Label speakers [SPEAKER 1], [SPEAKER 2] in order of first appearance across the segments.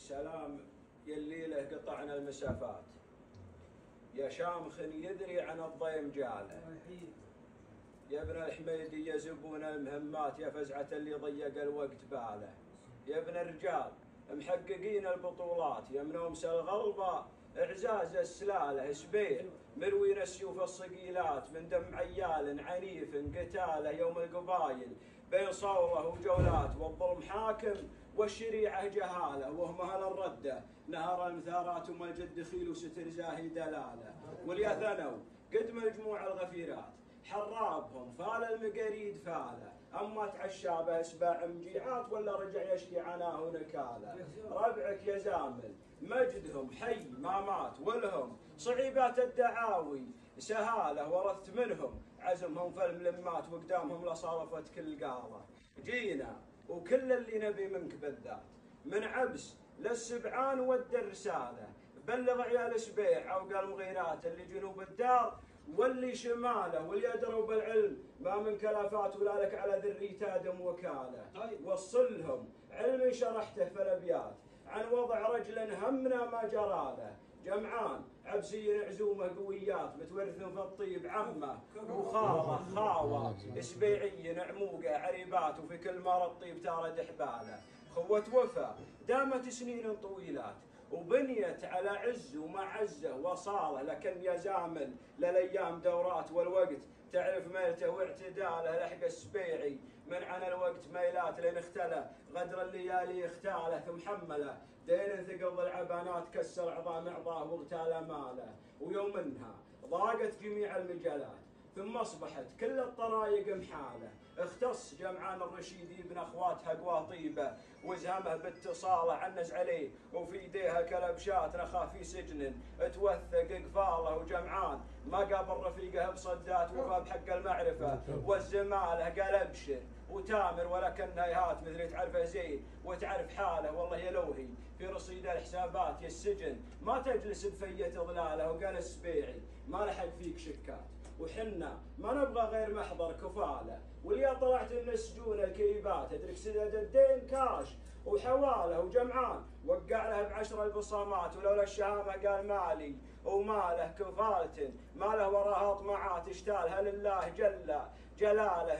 [SPEAKER 1] سلام يلي له قطعنا المسافات، يا شامخ يدري عن الضيم جاله، يا ابن الحميدي يزبون المهمات، يا فزعة اللي ضيق الوقت باله، يا ابن الرجال محققين البطولات، يا منومس الغلبة اعزاز السلاله، سبيع مروين السيوف الصقيلات، من دم عيال عنيف قتاله يوم القبايل بين صوره وجولات، والظلم حاكم والشريعه جهاله، وهم اهل الرده نهار المثارات، وما الجد خيل وستر زاهي دلاله، واليا ثنوا قد مجموع الغفيرات حرابهم فال المقاريد فاله، اما تعشابه اسباع مجيعات ولا رجع يشكي عناه ونكاله، ربعك يا زامل مجدهم حي ما مات، ولهم صعيبات الدعاوي سهاله، ورثت منهم عزمهم في الملمات، وقدامهم لصرفت كل قاله، جينا وكل اللي نبي منك بالذات، من عبس للسبعان ود الرساله، بلغ عيال سبيع او قال مغيرات اللي جنوب الدار واللي شماله، واللي يدروا بالعلم ما من كلافات، ولا لك على ذريت ادم وكاله، وصلهم علم شرحته في الابيات عن وضع رجل همنا ما جراله، جمعان عبسي عزومه قويات، متورث في الطيب عمه وخاله خاوه، سبيعي عموقه عريبات، وفي كل مرض طيب تارد حباله، خوة وفا دامت سنين طويلات، وبنيت على عز ومعزه وصاله، لكن يا زامل للايام دورات، والوقت تعرف ميلته واعتداله، لحق السبيعي من عن الوقت ميلات، لين اختلى غدر الليالي اختاله، ثم حمله دين ثقل العبانات، كسر عظام اعضاه واغتال ماله، ويوم منها ضاقت جميع المجالات، ثم اصبحت كل الطرايق محاله، اختص جمعان الرشيدي ابن اخواتها قواه طيبه، وزهمه باتصاله عنز عليه، وفي يديها كلبشات نخاف في سجن توثق قفاله، وجمعان ما قابل رفيقه بصدات، وفى بحق المعرفه والزماله قال ابشر وتامر، ولكن هيهات مثل تعرفه زين وتعرف حاله، والله يا لوهي في رصيد الحسابات، يا السجن ما تجلس بفيه ظلاله، وقال السبيعي ما لحق فيك شكات، وحنا ما نبغى غير محضر كفاله، واللي طلعت من السجون الكيبات ادرك سدد الدين كاش وحواله، وجمعان وقع له ب10 البصامات، ولولا الشهامه قال مالي وماله كفالة، ما له وراها طمعات اشتالها لله جل جلاله،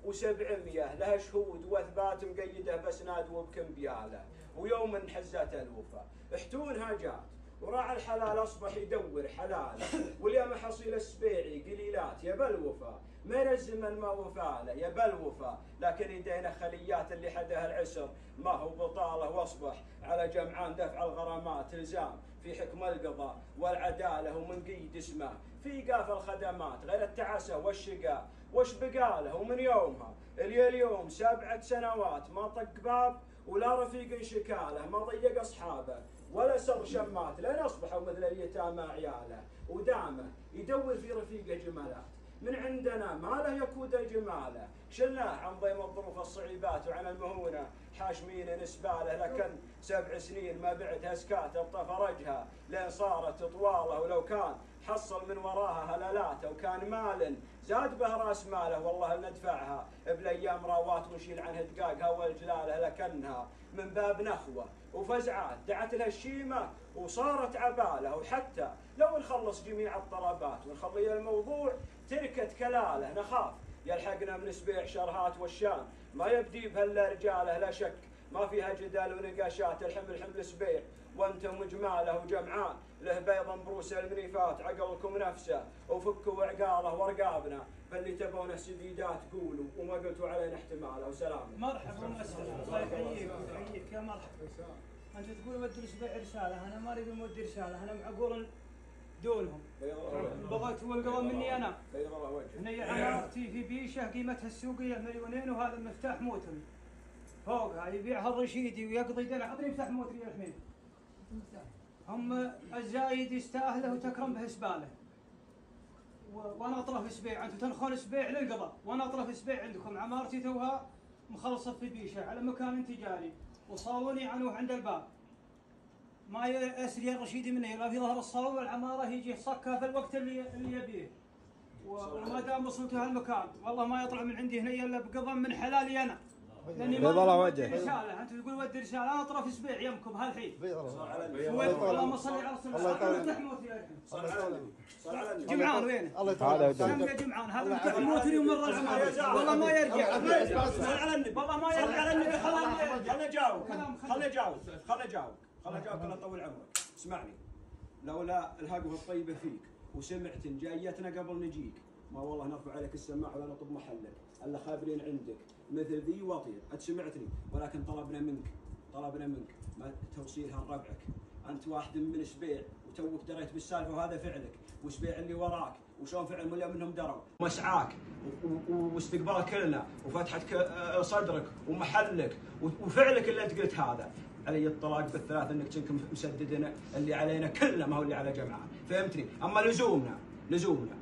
[SPEAKER 1] 1,700,000 لها شهود واثبات مقيده باسناد وبكمبياله، ويوم انحزت الوفا احتونها جات، وراعى الحلال اصبح يدور حلاله، واليوم حصيل السبيعي قليلات، يا بالوفا من الزمن ما وفاله، يا بالوفا لكن يدينا خليات، اللي حدها العسر ما هو بطاله، واصبح على جمعان دفع الغرامات الزام في حكم القضاء والعداله، ومن قيد اسمه في ايقاف الخدمات، غير التعاسه والشقاء وش بقاله، ومن يومها اليوم 7 سنوات ما طق باب ولا رفيق شكاله، ما ضيق اصحابه ولا سر شمات، لين اصبحوا مثل اليتامى عياله، ودامه يدور في رفيقه جمالات، من عندنا ما له يكود الجماله، شلناه عن ضيم الظروف الصعيبات وعن المهونه حاشمين نسباله، لكن 7 سنين ما بعدها سكات فرجها لين صارت طواله، ولو كان حصل من وراها هلالاته، وكان مال زاد به راس ماله، والله ندفعها بالايام راوات ونشيل عنها دقاقها والجلاله، لكنها من باب نخوه وفزعات دعت لها الشيمه وصارت عباله، وحتى لو نخلص جميع الطلبات ونخلي الموضوع تركت كلاله، نخاف يلحقنا من سبيع شرهات والشام، ما يبدي بها الا رجاله، لا شك ما فيها جدال ونقاشات، الحمل حمل سبيع وانتم جماله، وجمعان له بيضا بروس المنيفات، عقلكم نفسه وفكوا عقاله، ورقابنا فاللي تبونه سديدات قولوا، وما قلتوا علينا احتماله، وسلام.
[SPEAKER 2] مرحبا ومسهلا، الله يحييك ويحييك يا مرحبا. انت تقول مودي سبيع رساله، انا ما اريد مودي رساله، انا معقول دولهم بغيت والقضاء مني انا. هنا عمارتي في بيشه قيمتها السوقيه 2,000,000، وهذا المفتاح موتري فوقها يبيعها الرشيدي ويقضي دين. اعطني مفتاح موتري يا حميد. هم الزايد يستاهله وتكرم به سباله، وانا اطرف سبيع، انتم تنخون سبيع للقضاء، وانا اطرف سبيع عندكم. عمارتي توها مخلصه في بيشه على مكان تجاري، وصالوني عنوه عند الباب، ما يسري الرشيدي منه الا في ظهر الصالون، والعماره يجي صكها في الوقت اللي يبيه، وما دام وصلت هالمكان والله ما يطلع من عندي هنا الا بقضاء من حلالي انا.
[SPEAKER 3] بيض الله وجهك.
[SPEAKER 2] رسالة انت تقول ودي رسالة انا اطرف اسبوع يمكم هالحين.
[SPEAKER 3] اللهم
[SPEAKER 2] صل على رسول
[SPEAKER 3] الله
[SPEAKER 2] الله. جمعان وينه؟
[SPEAKER 3] الله يطول
[SPEAKER 2] سم يا جمعان هذا مفتاح موتني ومر العمر والله ما يرجع.
[SPEAKER 1] صل على النبي
[SPEAKER 2] والله ما يرجع.
[SPEAKER 1] صل على النبي خلنا اجاوب الله يطول عمرك. اسمعني لولا الهقوه الطيبه فيك وسمعت جايتنا قبل نجيك ما والله نرفع عليك السماعه ولا نطب محلك الا خابرين عندك مثل ذي وطير. سمعتني ولكن طلبنا منك ما توصيلها لربعك. انت واحد من سبيع وتوك دريت بالسالفه وهذا فعلك وسبيع اللي وراك وشلون فعل مليا منهم دروا مسعاك واستقبالك لنا وفتحتك صدرك ومحلك وفعلك اللي انت قلت هذا علي الطلاق بالثلاث انك كنت مسددنا اللي علينا كله ما هو اللي على جمعان. فهمتني؟ اما لزومنا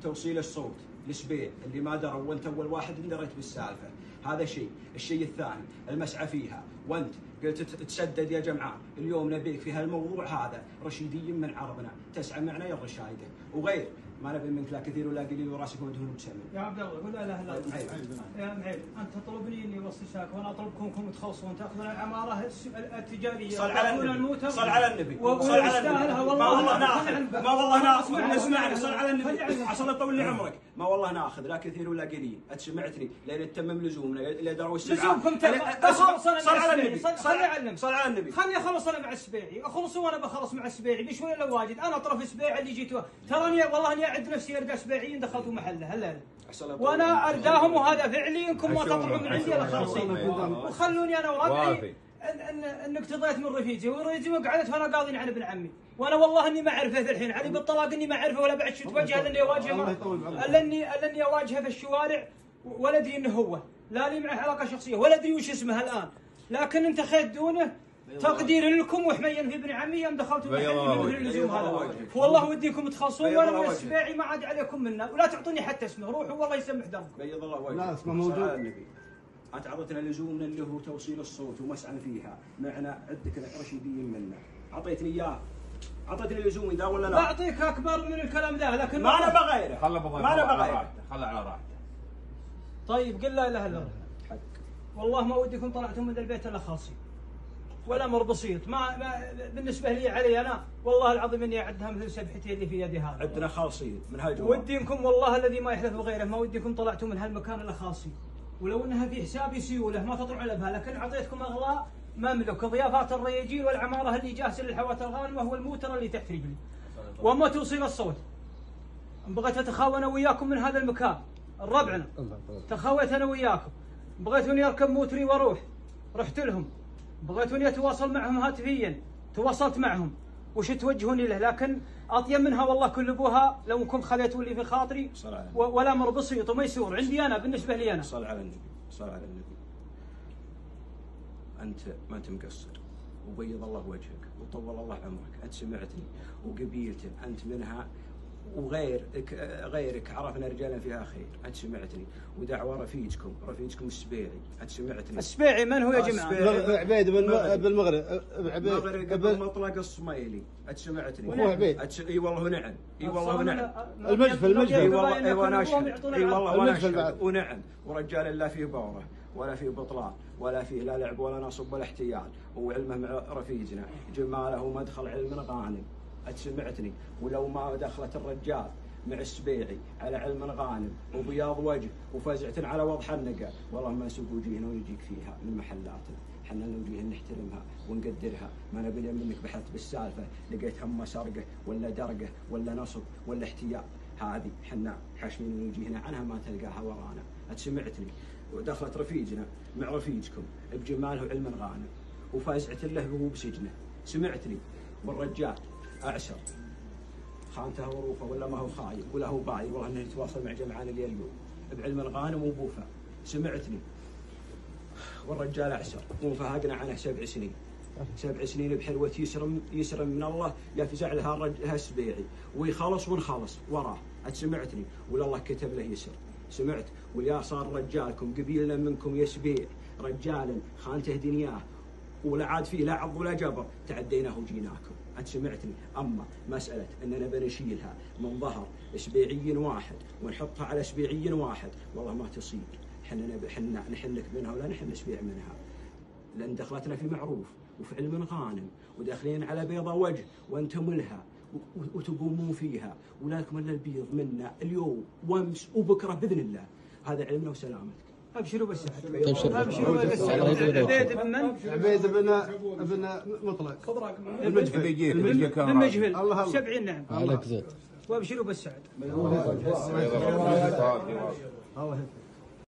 [SPEAKER 1] توصيل الصوت لسبيع اللي ما دروا وانت اول واحد دريت بالسالفه. هذا شيء. الشيء الثاني المسعى فيها وانت قلت تسدد يا جمعان. اليوم نبيك في هالموضوع هذا رشيدي من عربنا تسعى معنا يا الرشايده وغير ما نبي منك لا كثير ولا قليل وراسك ودهن بسمن.
[SPEAKER 2] يا عبد الله قول لا اله الا الله. يا معيب انت تطلبني اني اوصي شاك وانا اطلبكم انكم تخلصون تاخذون العماره التجاريه.
[SPEAKER 1] صل على النبي صل على النبي
[SPEAKER 2] ما
[SPEAKER 1] والله ناخذ اسمعني صل على النبي عشان يطول لي عمرك. ما والله ناخذ لا كثير ولا قليل. سمعتني لين تتمم لزومنا اللي دروا السبعه. صل على النبي
[SPEAKER 2] خلني اخلص انا مع السبيعي اخلص وانا بخلص مع السبيعي بشوي الا واجد. انا طرف السبيعي اللي جيت تراني والله اني اعد نفسي ارقى سبيعيين دخلت محله هلا وانا ارداهم وهذا فعلي. انكم ما تطلعون من عندي الا خالصين وخلوني انا وربعي انك تضيت من رفيجي ورفيجي وقعدت وانا قاضي عن ابن عمي وانا والله اني ما اعرفه في الحين علي بالطلاق اني ما اعرفه ولا بعد شفت وجهه لاني اواجهه الا اواجهه في الشوارع ولا ادري انه هو لا لي معه علاقه شخصيه ولا ادري وش اسمه الان. لكن انت خيت دونه تقدير لكم وحميا في ابن عمي يوم دخلتوا من اللزوم هذا. والله وديكم تخلصون وانا من السبيعي ما عاد عليكم منه ولا تعطوني حتى اسمه. روحوا والله يسمح دربكم.
[SPEAKER 1] بيض الله وجهك. لا اسمه موجود. انت عطيتنا لزومنا اللي هو توصيل الصوت ومسعى فيها معنا عندك رشيديين منا. اعطيتني اياه اعطيتني لزومي ذا ولا لا؟
[SPEAKER 2] بعطيك اكبر من الكلام ذا لكن
[SPEAKER 1] ما انا بغيره.
[SPEAKER 3] ما انا بغيره. خله على راحته.
[SPEAKER 2] طيب قل لا اله الا الله. والله ما وديكم طلعتم من البيت الا خالصين ولا امر بسيط. ما بالنسبه لي علي انا والله العظيم اني اعدها مثل سبحتي اللي في يدي هذا.
[SPEAKER 1] عندنا خالصين من هالجواب.
[SPEAKER 2] وديكم والله الذي ما يحلف بغيره ما وديكم طلعتم من هالمكان الا خالصين. ولو انها في حسابي سيوله ما تطلعوا على بها لكن اعطيتكم اغلاء مملك ضيافات الرياجيل والعماره اللي جاهزه للحوات الغانمه هو الموتر اللي تحت رجلي. وما توصيل الصوت بغيت اتخاوى انا وياكم من هذا المكان الربعنا تخاويت انا وياكم بغيتوني اركب موتري واروح رحت لهم بغيتوني اتواصل معهم هاتفيا تواصلت معهم وش توجهوني له لكن اطيب منها والله كل ابوها لو انكم خليتوا لي في خاطري ولا امر بسيط وميسور عندي انا بالنسبه لي انا.
[SPEAKER 1] صل على النبي انت ما انت مقصر وبيض الله وجهك وطول الله عمرك. انت سمعتني وقبيلتك انت منها غيرك عرفنا رجالا فيها خير. انت سمعتني ودعوه رفيجكم السبيعي. انت سمعتني
[SPEAKER 2] السبيعي من هو يا جماعه؟
[SPEAKER 3] عبيد بالمغرب
[SPEAKER 1] قبل مطلق الصميلي. انت سمعتني
[SPEAKER 3] هو عبيد.
[SPEAKER 1] اي والله ونعم. اي والله ونعم.
[SPEAKER 3] المجفل
[SPEAKER 1] اي والله ونشهد. اي والله ونشهد ونعم. ورجال لا فيه بوره ولا فيه بطلان ولا فيه لا لعب ولا نصب ولا احتيال وعلمه مع رفيجنا جماله مدخل علم غانم. سمعتني ولو ما دخلت الرجال مع السبيعي على علم غانم وبياض وجه وفزعة على وضح النقا والله ما نسوق وجيهنا ونجيك فيها من محلاتنا. حنا لو جينا نحترمها ونقدرها ما نبي منك بحثت بالسالفه لقيت هم سرقه ولا درقه ولا نصب ولا احتيال. هذه حنا حاشمين وجيهنا عنها ما تلقاها ورانا. سمعتني ودخلت رفيجنا مع رفيجكم بجماله علم غانم وفازعة له وهو بسجنه. سمعتني والرجال اعسر خانته وروفه ولا ما هو خايب ولا هو بايب والله انه يتواصل مع جمعان اليوم بعلم الغانم وبوفا. سمعتني والرجال اعسر وفهقنا عنه 7 سنين بحلوه يسر من الله يفزع لها السبيعي ويخلص ونخلص وراه. سمعتني ولا الله كتب له يسر. سمعت ويا صار رجالكم قبيلنا منكم يسبيع رجال خانته دنياه ولا عاد فيه لا عض ولا جبر تعديناه وجيناكم. أنت سمعتني. أما مسألة أننا بنشيلها من ظهر سبيعي واحد ونحطها على سبيعي واحد والله ما تصير. احنا نحلك منها ولا نحن نشبيع منها، لان دخلتنا في معروف وفي علم غانم، وداخلين على بيضة وجه وانتم لها وتقومون فيها، ولكم الا البيض منا اليوم وامس وبكره باذن الله. هذا علمنا وسلامتك.
[SPEAKER 2] ابشروا بالسعد.
[SPEAKER 4] ابشروا
[SPEAKER 2] بالسعد. عبيد بن من؟
[SPEAKER 3] عبيد بن مطلق.
[SPEAKER 2] المجهل. الله 70 نعم.
[SPEAKER 4] عليك زود.
[SPEAKER 2] وابشروا بالسعد.
[SPEAKER 3] الله